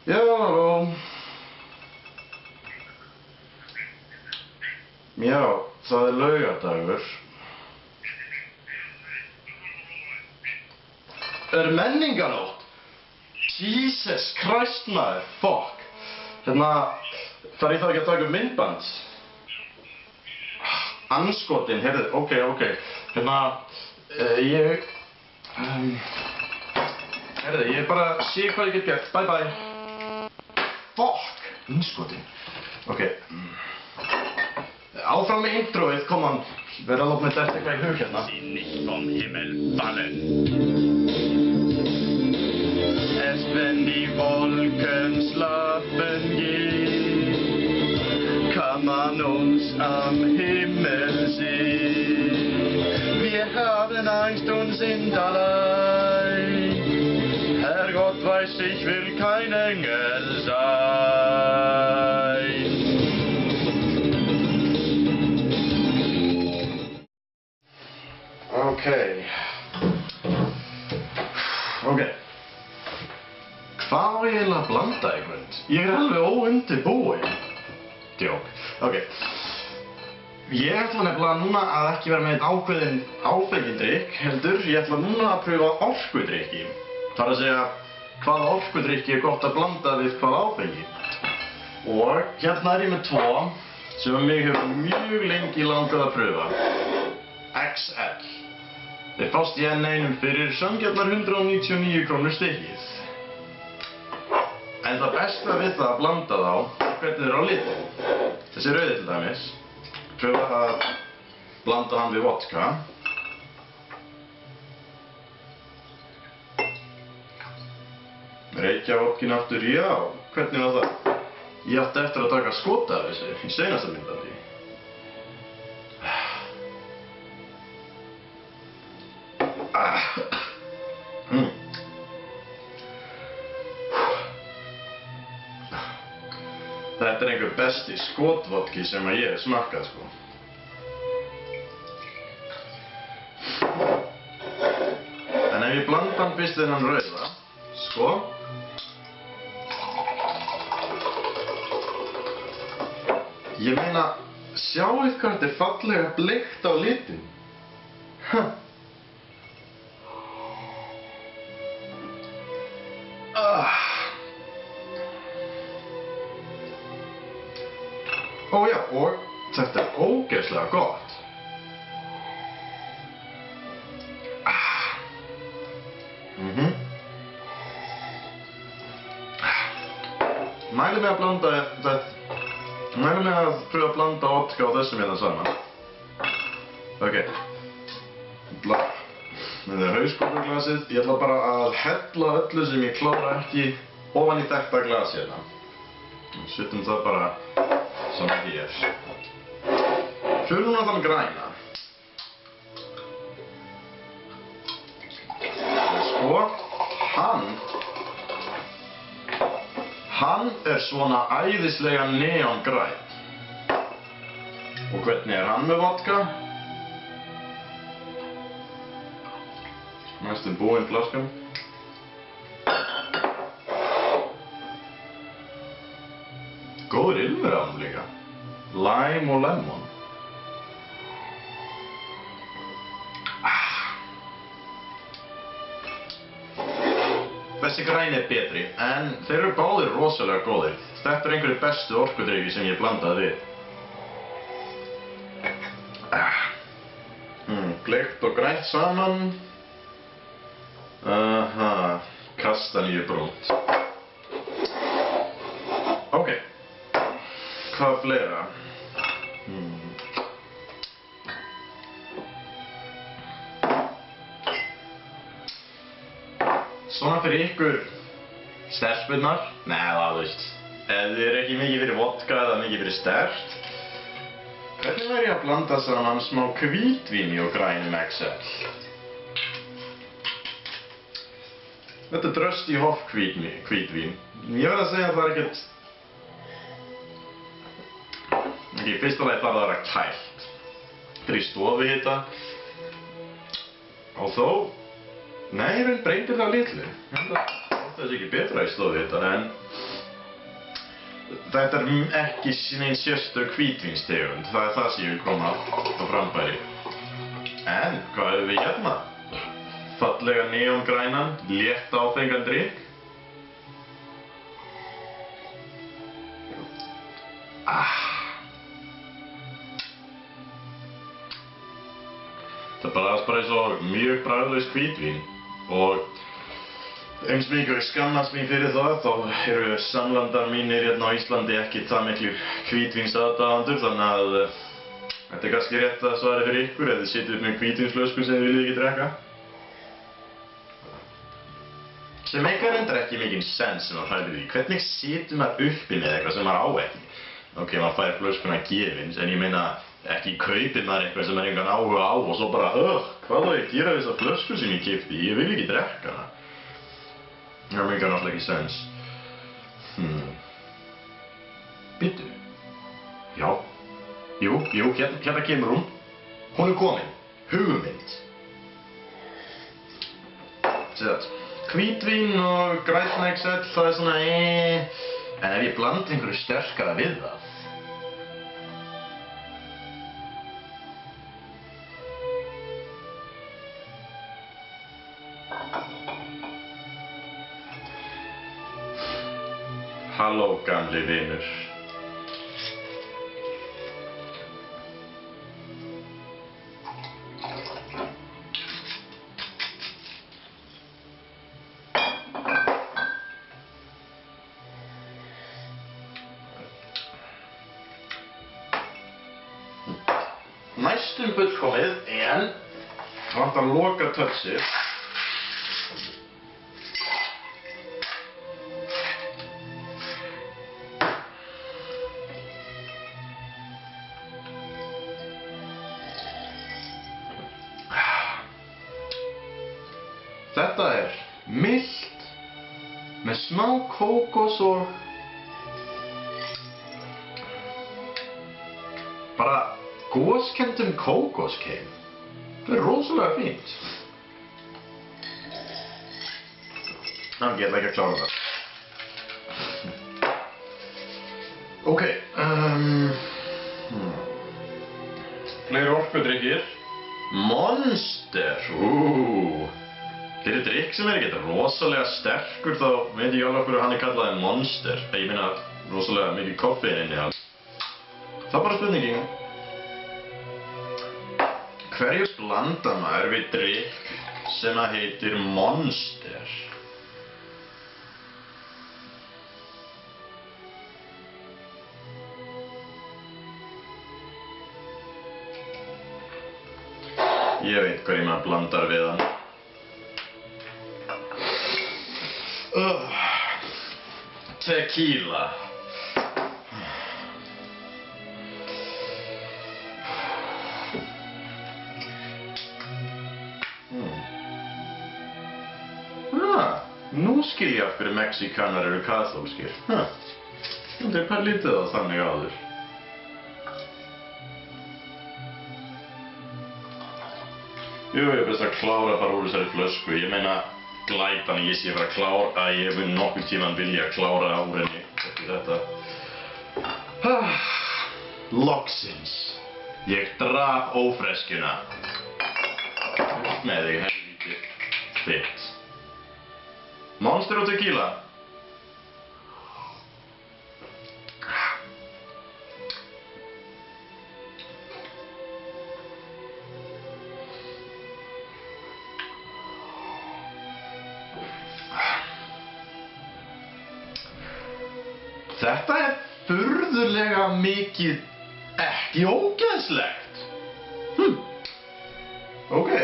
Já, halló. Já, það laugardagur. Menningarnótt? Jesus Christ maður, fuck. Þarf ég þá ekki að taka upp myndband? Andskotin, heyrðu, ok. Ég bara sé hvað ég get gert, bye bye. Fuck, andskotin. Ok. Áfram með introið, kom on. Verð að láta mig detta eitthvað í hug hérna. Sie nicht vom Himmel fallen. Erst wenn die Wolken schlafen gehen, kann man uns am Himmel sehen. Wir haben Angst und sind allein. Herrgott weiß, ich will kein Engel sein. Ok. Hvað á ég eiginlega að blanda í kvöld? Ég alveg óundirbúinn. Djók. Ok. Ég ætla nefnilega núna að ekki vera með einn ákveðinn áfengindrykk, heldur. Ég ætla núna að pröfa orkudrykki. Það er að segja, hvaða orkudrykki er gott að blanda við hvaða áfengi. Og hérna er ég með tvo sem mig hefur mjög lengi langað að pröfa. XL. Þeir fást í N1 fyrir sanngjarnar 199 krónur stykkið. En það besta við það að blanda þá er hvernig þeir eru á litinn. Þessi rauði til dæmis. Pröfa að blanda hann við vodka. Reykja vodkin aftur, já. Hvernig var það? Ég átti eftir að taka skota af þessu í seinasta myndbandi. Þetta er einhver besti skotvodki sem ég hef smakkað, sko. En ef ég blanda hann fyrst við hann rauða, sko. Ég meina, sjáu hvað þetta er fallega bleikt á litinn. Ó já, og þetta er ógeðslega gott. Mæli mig að blanda þetta. Mæli mig að pröfa að blanda vodka og þessum hérna saman. Ok. Þetta er hauskúpuglasið. Ég ætla bara að hella öllu sem ég klára ekki ofan í þetta glasi hérna. Setjum það bara svona hér. Fyrir núna þann græna. Sko, hann er svona æðislega neongræn. Og hvernig er hann með vodka? Næstum búinn flaskan. Góður ilmur á hann líka. Lime og lemon. Þessi græni er betri, en þeir eru báðir rosalega góðir. Þetta er einhverju bestu orkudrykki sem ég blandaði við. Bleikt og grænt saman. Kastaníubrúnt. Ok. Hvað fleira? Svona fyrir ykkur stelpurnar? Nei, það veist. Ef þið eru ekki mikið fyrir vodka eða mikið fyrir sterkt. Hvernig væri ég að blanda saman smá hvítvíni og grænum XL? Þetta er Drösti Hoff hvítvín. Ég verð að segja að það er ekkert... Ok, fyrst og lagi þarf það að vera kælt. Þetta er í stofuhita. Og þó... Nei, ég breytir það litlu. Það það sé ekki betra í stofuhitanum, en þetta ekki nein sérstök hvítvíntegund, það það sem ég vil koma á framfæri. En hvað höfum við hérna? Fallega neongrænan, létt áfengan drykk. Það bragðast bara eins og mjög bragðlaust hvítvín og eins mikið ég skammast mín fyrir það, þá eru samlandar mínir hérna á Íslandi ekki það miklir hvítvínsaðdáendur, þannig að þetta kannski rétt að svara fyrir ykkur ef þið sitjið upp með hvítvínsflösku sem þið viljið ekki drekka. Sem meikar reyndar ekki mikinn sens sem maður hræðir því. Hvernig situr maður uppi með eitthvað sem maður á ekki? Ok, maður fær flöskuna gefins, en ég meina ekki kaupir maður eitthvað sem maður engan áhuga á og svo bara hvað á ég að gera við þessa flösku sem ég keypti? Ég vil ekki drekka hana. Það meikar náttúrulega ekki sens. Bíddu. Já. Jú, hérna kemur hún. Hún komin. Hugmynd. Sér hvítvín og grænmetsel, það svona en ef ég blandi einhverju sterkara við það. Halló, gamli vinur. Næstum fullkomið, en vantar loka touchið. Þetta milt með smá kókos og bara góskenndum kókoskeim. Það rosalega fínt. Ég ætla ekki að klára það. Ok, fleiri orkudrykkir. Monster, Fyrir drykk sem ekki rosalega sterkur þá veit ég alveg hverju hann kallaði Monster. Ég meina rosalega mikið koffein inni alls. Það bara spurningin. Hverju blandar maður við drykk sem heitir Monster? Ég veit hverju maður blandar við hann. Tequila. Nú skil ég af hverju Mexíkanar eru kaþólskir. Þeir pæla lítið á þannig áður. Jú, ég best að klára bara úr þessari flösku. Ég meina glætan ég sé að fara að klára að ég mun nokkuð tíman vilja klára úr henni eftir þetta. Loksins. Ég drap ófreskjuna. Upp með þig, helvíti þitt. Monster og tequila. Þetta furðulega mikið ekki ógeðslegt. Ok.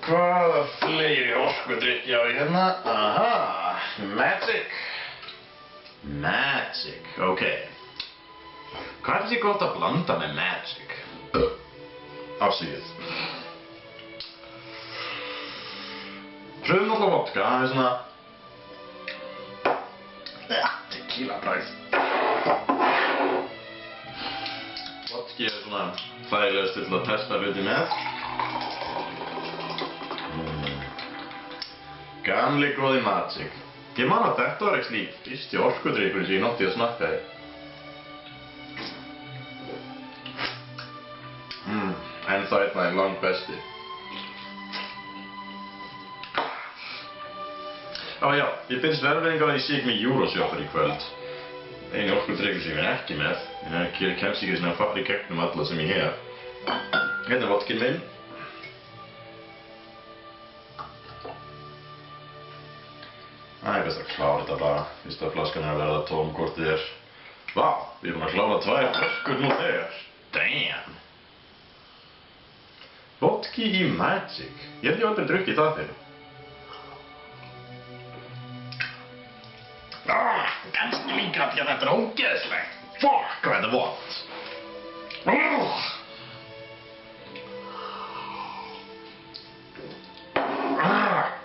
Hvaða fleiri orkudrykki á ég hérna? Aha, Magic. Magic, ok. Hvað sé gott að blanda með Magic? Afsíðið. Pröfum náttúrulega vodka, það svona tequila bragð. Vodki svona þægilegast til að testa hluti með. gamli góði Magic. Ég man að þetta var ekki fyrsti orkudrykkur sem ég nátti að smakkaði. En það er einn langt besti. Já, ég byrðist verðleiðingar að ég sé ekki með Euroshopper í kvöld. Einu orkudrykkur sem ég er ekki með. Ég kemst ekki svona að fara í gegnum alla sem ég hef. Hérna er vodkinn minn. Það er best að klára þetta bara. Fyrst að flaskan er að verða tóm hvort þið er. Vá, við erum búin að klára 2 flöskur nú þegar. Damn! Vodki í Magic. Ég held ég aldrei drukkið það fyrir. Kannski líka því að þetta er ógeðslegt. Fuck, hvað þetta er vont.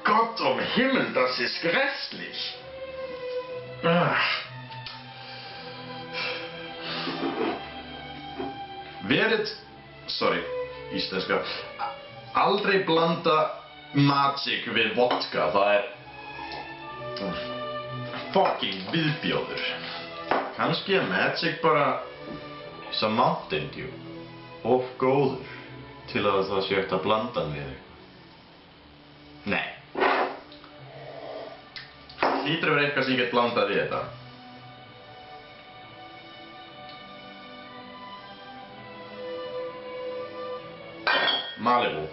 Gott om Himmel, das ist grässlich. Íslenska. Aldrei blanda Magic við vodka, það er fucking viðbjóður. Kannski er Magic bara some Mountain Dew of góður til að það sé hægt að blanda hann við þig. Nei. Hlýtur að vera eitthvað sem ég get blandað við þetta. Malibu.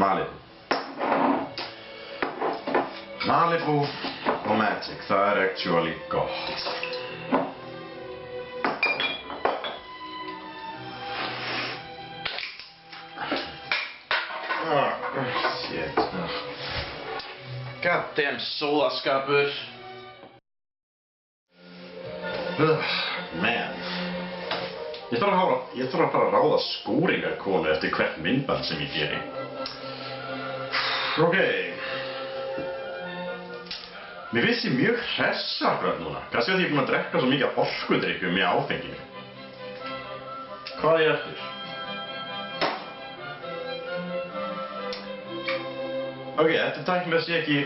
Malibu. Malibu og Magic, það er actually gott. Shit. Goddamn sóðaskapur. Man. Ég þarf að fara að ráða skúringarkonu eftir hvert myndband sem ég geri. Ok. Mér finnst ég mjög hress akkurat núna. Kannski að ég er búinn að drekka svo mikið orkudrykkjum með áfenginu. Hvað er ég eftir? Ok, þetta tæknilega sé ekki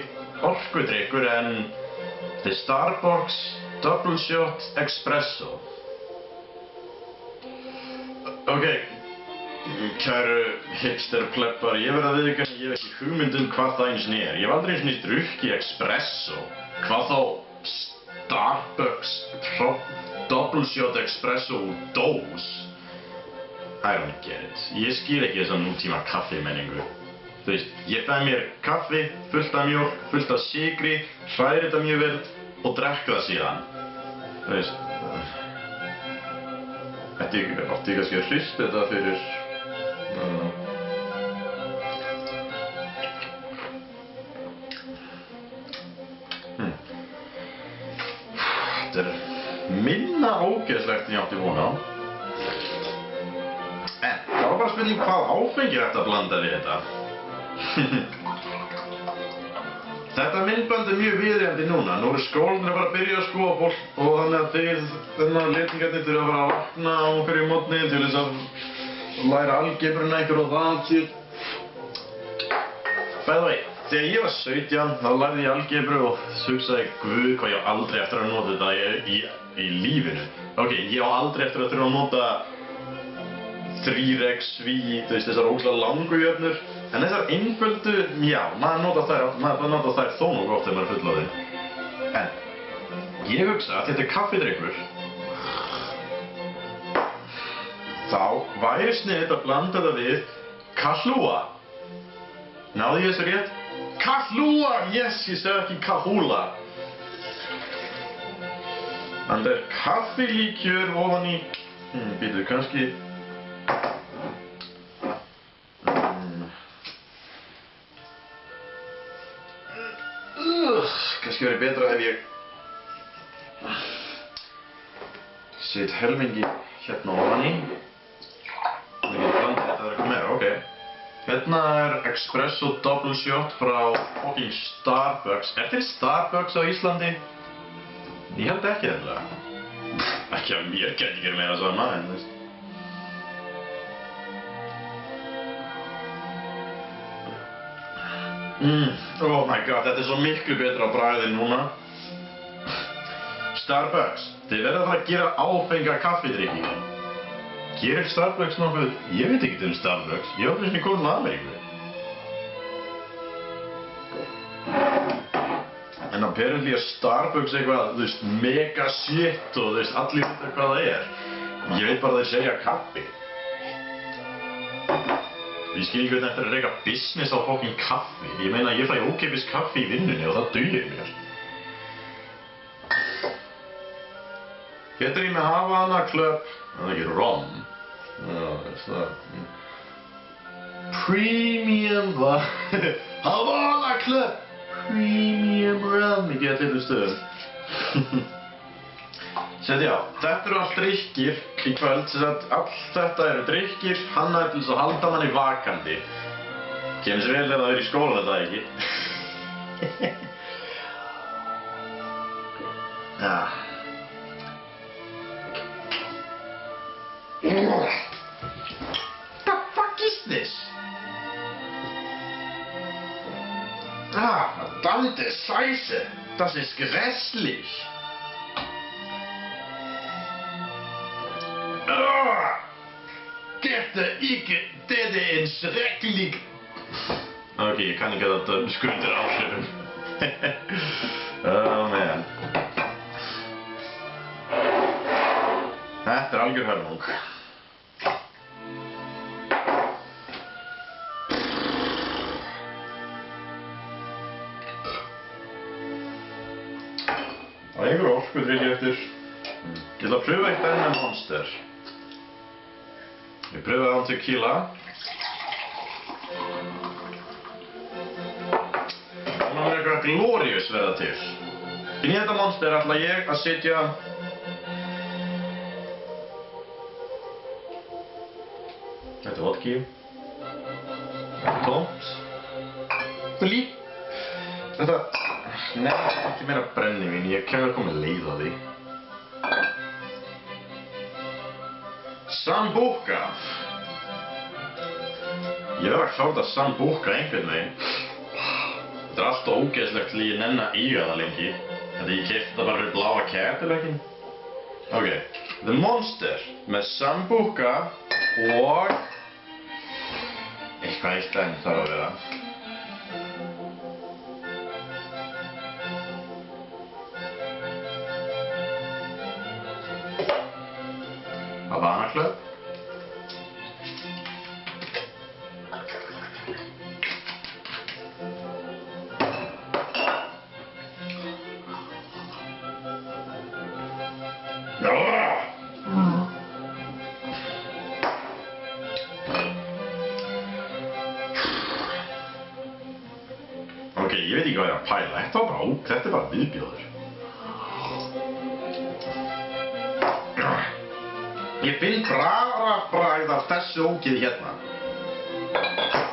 orkudrykkur en The Starbucks Double Shot Espresso. Ok. Kæru hipsterpleppar, ég verð að viðurkenna að ég hef ekki hugmynd hvað það einu sinni er. Ég hef aldrei einu sinni drukkið espresso. Hvað þá Starbucks Double Shot Espresso úr dós? I don't get it. Ég skil ekki þessa nútíma kaffimenningu. Þú veist, ég fæ mér kaffi, fullt af mjólk, fullt af sykri, hræri þetta mjög vel og drekka það síðan. Þú veist, átti ég kannski að hrista þetta fyrir... Þetta er minna ógeðslegt en ég átti von á. En það var bara spurning hvað áfengi er hægt að blanda við þetta. Þetta myndband er mjög viðeigandi núna. Nú eru skólarnir að fara að byrja að skoða og þannig að þið letingarnir þurfa að fara að vakna á hverju morgni til þess að læra algebruna einhver og það til. By the way, þegar ég var 17 þá lærði ég algebru og hugsaði guð hvað ég á aldrei eftir að nota þetta í lífinu. Ok, ég á aldrei eftir að þurfa að nota 3x, þú veist þessar ógeðslega langu jöfnur. En þessar einföldu, já, maður notar þær þó nokkuð oft þegar maður er fullorðinn. En ég hugsa að þetta er kaffidrykkur. Þá væri sniðugt að blanda þetta við Kahlúa. Náði ég þessu rétt? Kahlúa! Yes, ég segi ekki Kahúla. En það er kaffilíkjör ofan í... Býtu, kannski... kannski verið betra ef ég set helmingi hérna ofan í. Það getur blandið þetta verið eitthvað meira, ok. Hérna espresso double shot frá fucking Starbucks. Til Starbucks á Íslandi? Ég held ekki þetta. Ekki að mér gæti ekki meira svona, en þú veist. Oh my god, þetta svo miklu betra á bragðið núna. Starbucks, þið verða að fara að gera áfenga kaffidrykki. Gerir Starbucks nokkuð? Ég veit ekkert Starbucks. Ég var þess að komin að Ameríku. En apparently Starbucks eitthvað, þú veist, mega shit og þú veist, allir vita hvað það Ég veit bara að þeir segja kaffi. Ég skil ekki hvernig þetta að reka business á fucking kaffi. Ég meina, ég fæ ókeypis kaffi í vinnunni og það dugir mér. Hérna ég með Havana Club. Það ekki rom. Premium Havana Club. Premium rum. Ég get litur stöðum. Sett já, þetta eru allt drykkir í kvöld, allt þetta eru drykkir, hannaðir til þess að halda manni vakandi. Kemur sér vel ef það verið í skóla þetta ekki. Ja. The fuck is this? Verdammte Scheiße, das ist grässlich. Þetta schrecklig. Ok, ég kann ekki þetta skuldir áhrifum. Oh man. Þetta algjör hörmung. Það einhver orkudrykki eftir. Ég ætla að pröfa eitt enn með Monster. Ég pröfaði á tequila. Það má vera eitthvað glorious verða til. Inn í þetta Monster ætla ég að setja Þetta er vodki. Þetta er tómt. Þetta nefnir ekki meira brennivín. Ég kemur að koma leið á því. Sambuca. Ég verð að klára Sambuca einhvern veginn. Þetta er alltaf ógeðslegt til ég nenni að eiga það lengi. Þetta ég keypti það bara fyrir bláa kætulökin. Ok, The Monster með Sambuca og eitthvað eitt enn þarf að vera. Havana Club. Ok, ég veit ekki hvað ég er að pæla. Þetta er bara viðbjóður. Ég finn bara bragð af þessu ógeði hérna.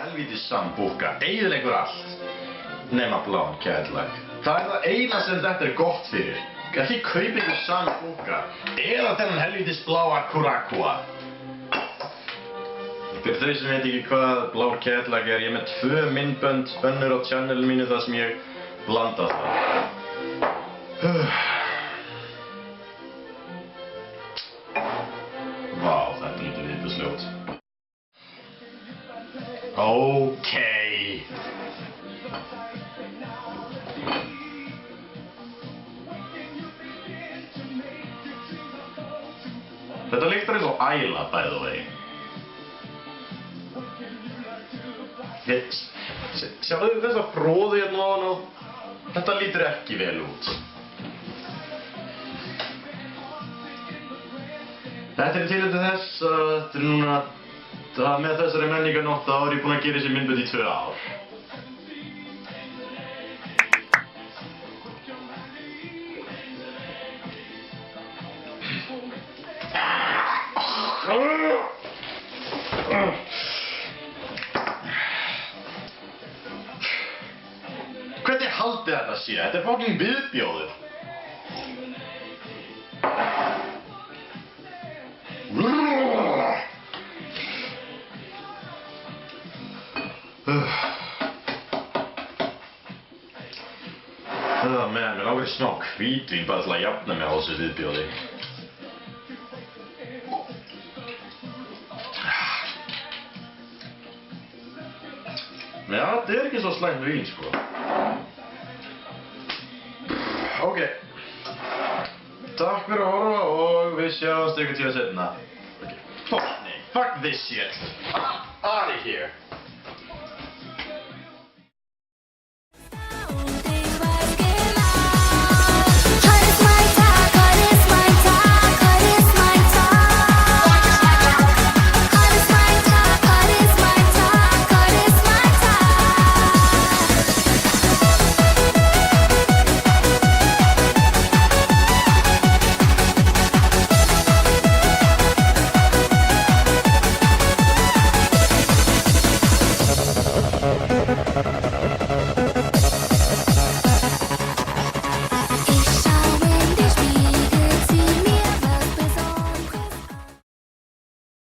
Helvítis Sambuca, eyðileggur allt. Nema bláan Cadillac. Það er það eina sem þetta er gott fyrir. Ekki kaupa ykkur Sambuca. Eða þennan helvítis bláa Curacao. Fyrir þau sem veit ekki hvað blár Cadillac er, ég er með 2 myndbönd önnur á channelinu mínu þar sem ég blanda það. Vá, þetta lítur viðbjóðsljótt. Ókei. Þetta lyktar eins og æla, by the way. Sjáðu þessa froðu hérna ofan á. Þetta lítur ekki vel út. Þetta er tilhættu þess að þetta er núna með þessari menningarnótt þá er ég búinn að gera þessi myndbönd í 2 ár. Hvernig haldið þetta sé? Þetta fucking viðbjóður. Mér langar smá hvítvín bara til að jafna mig á þessu viðbjóði. Já, þetta ekki svo slæmt vín, sko. Ok. Takk fyrir að horfa og við sjáumst einhvern tíma seinna. Ok. Fuck this shit. Out of here. Ha ha ha.